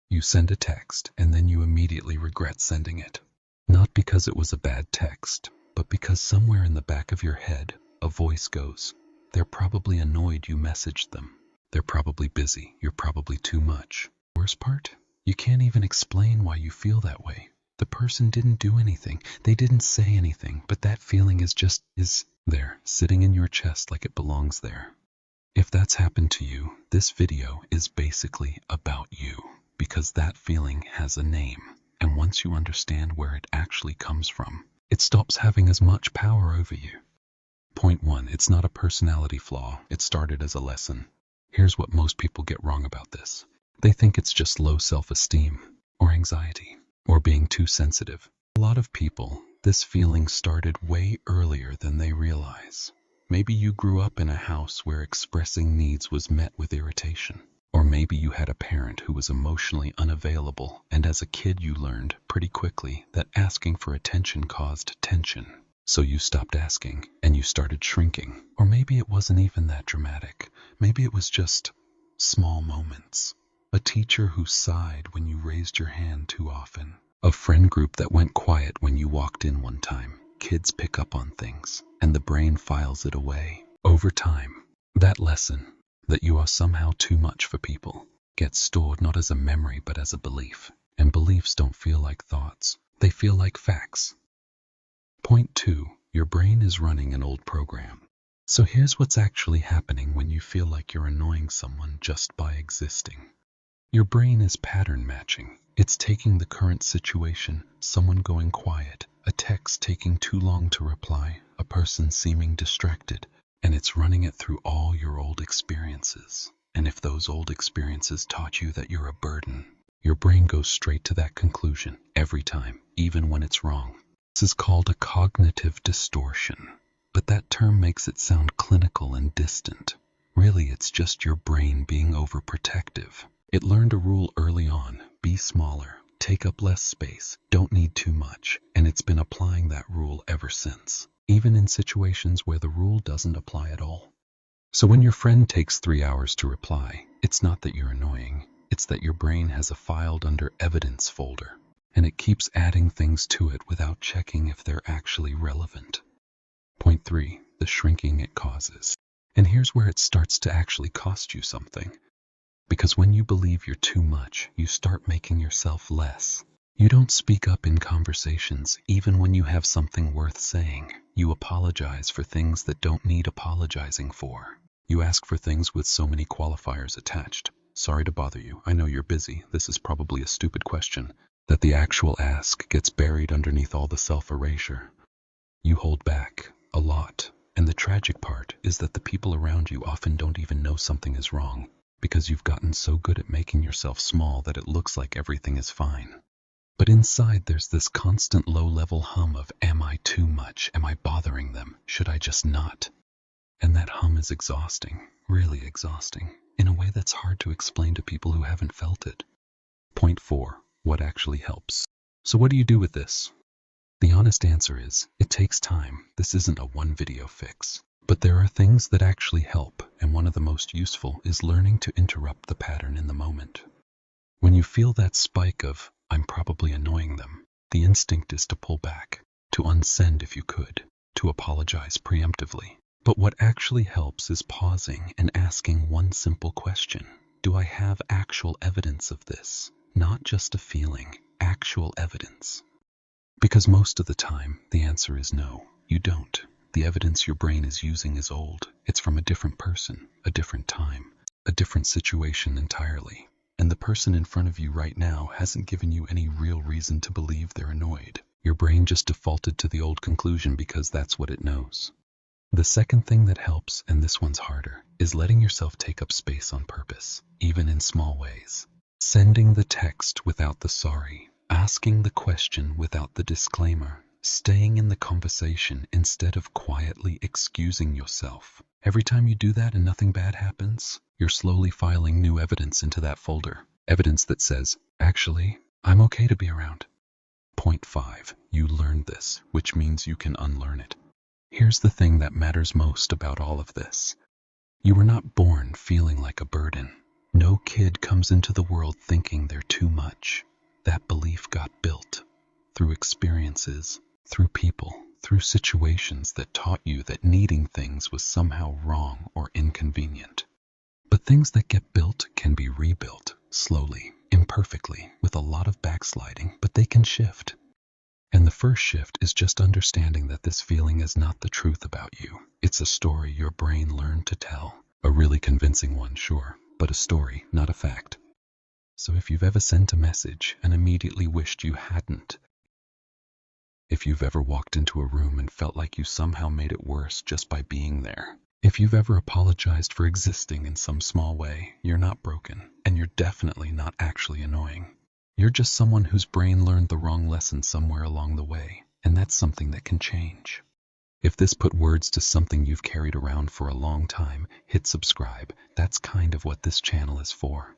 You send a text and then you immediately regret sending it. Not because it was a bad text, but because somewhere in the back of your head, a voice goes, "They're probably annoyed you messaged them. They're probably busy. You're probably too much." Worst part? You can't even explain why you feel that way. The person didn't do anything. They didn't say anything, but that feeling is there, sitting in your chest like it belongs there. If that's happened to you, this video is basically about you, because that feeling has a name. And once you understand where it actually comes from, it stops having as much power over you. Point 1, it's not a personality flaw. It started as a lesson. Here's what most people get wrong about this. They think it's just low self-esteem, or anxiety, or being too sensitive. A lot of people, this feeling started way earlier than they realize. Maybe you grew up in a house where expressing needs was met with irritation. Or maybe you had a parent who was emotionally unavailable, and as a kid you learned pretty quickly that asking for attention caused tension. So you stopped asking, and you started shrinking. Or maybe it wasn't even that dramatic. Maybe it was just small moments. A teacher who sighed when you raised your hand too often. A friend group that went quiet when you walked in one time. Kids pick up on things, and the brain files it away. Over time, that lesson, that you are somehow too much for people, gets stored not as a memory but as a belief. And beliefs don't feel like thoughts. They feel like facts. Point 2, your brain is running an old program. So here's what's actually happening when you feel like you're annoying someone just by existing. Your brain is pattern matching. It's taking the current situation, someone going quiet, a text taking too long to reply, a person seeming distracted, and it's running it through all your old experiences. And if those old experiences taught you that you're a burden, your brain goes straight to that conclusion every time, even when it's wrong. This is called a cognitive distortion, but that term makes it sound clinical and distant. Really, it's just your brain being overprotective. It learned a rule early on: be smaller, take up less space, don't need too much, and it's been applying that rule ever since, even in situations where the rule doesn't apply at all. So when your friend takes 3 hours to reply, it's not that you're annoying, it's that your brain has a filed under evidence folder, and it keeps adding things to it without checking if they're actually relevant. Point 3, the shrinking it causes. And here's where it starts to actually cost you something. Because when you believe you're too much, you start making yourself less. You don't speak up in conversations, even when you have something worth saying. You apologize for things that don't need apologizing for. You ask for things with so many qualifiers attached. Sorry to bother you. I know you're busy. This is probably a stupid question. That the actual ask gets buried underneath all the self-erasure. You hold back a lot. And the tragic part is that the people around you often don't even know something is wrong, because you've gotten so good at making yourself small that it looks like everything is fine. But inside there's this constant low-level hum of, am I too much? Am I bothering them? Should I just not? And that hum is exhausting, really exhausting, in a way that's hard to explain to people who haven't felt it. Point 4, what actually helps. So what do you do with this? The honest answer is, it takes time. This isn't a one-video fix. But there are things that actually help, and one of the most useful is learning to interrupt the pattern in the moment. When you feel that spike of, I'm probably annoying them, the instinct is to pull back, to unsend if you could, to apologize preemptively. But what actually helps is pausing and asking one simple question. Do I have actual evidence of this? Not just a feeling, actual evidence. Because most of the time, the answer is no, you don't. The evidence your brain is using is old. It's from a different person, a different time, a different situation entirely. And the person in front of you right now hasn't given you any real reason to believe they're annoyed. Your brain just defaulted to the old conclusion because that's what it knows. The second thing that helps, and this one's harder, is letting yourself take up space on purpose, even in small ways. Sending the text without the sorry, asking the question without the disclaimer, staying in the conversation instead of quietly excusing yourself. Every time you do that and nothing bad happens, you're slowly filing new evidence into that folder. Evidence that says, actually, I'm okay to be around. Point 5, you learned this, which means you can unlearn it. Here's the thing that matters most about all of this. You were not born feeling like a burden. No kid comes into the world thinking they're too much. experiences, through people, through situations that taught you that needing things was somehow wrong or inconvenient. But things that get built can be rebuilt, slowly, imperfectly, with a lot of backsliding, but they can shift. And the first shift is just understanding that this feeling is not the truth about you. It's a story your brain learned to tell. A really convincing one, sure, but a story, not a fact. So if you've ever sent a message and immediately wished you hadn't, if you've ever walked into a room and felt like you somehow made it worse just by being there, if you've ever apologized for existing in some small way, you're not broken, and you're definitely not actually annoying. You're just someone whose brain learned the wrong lesson somewhere along the way, and that's something that can change. If this put words to something you've carried around for a long time, hit subscribe. That's kind of what this channel is for.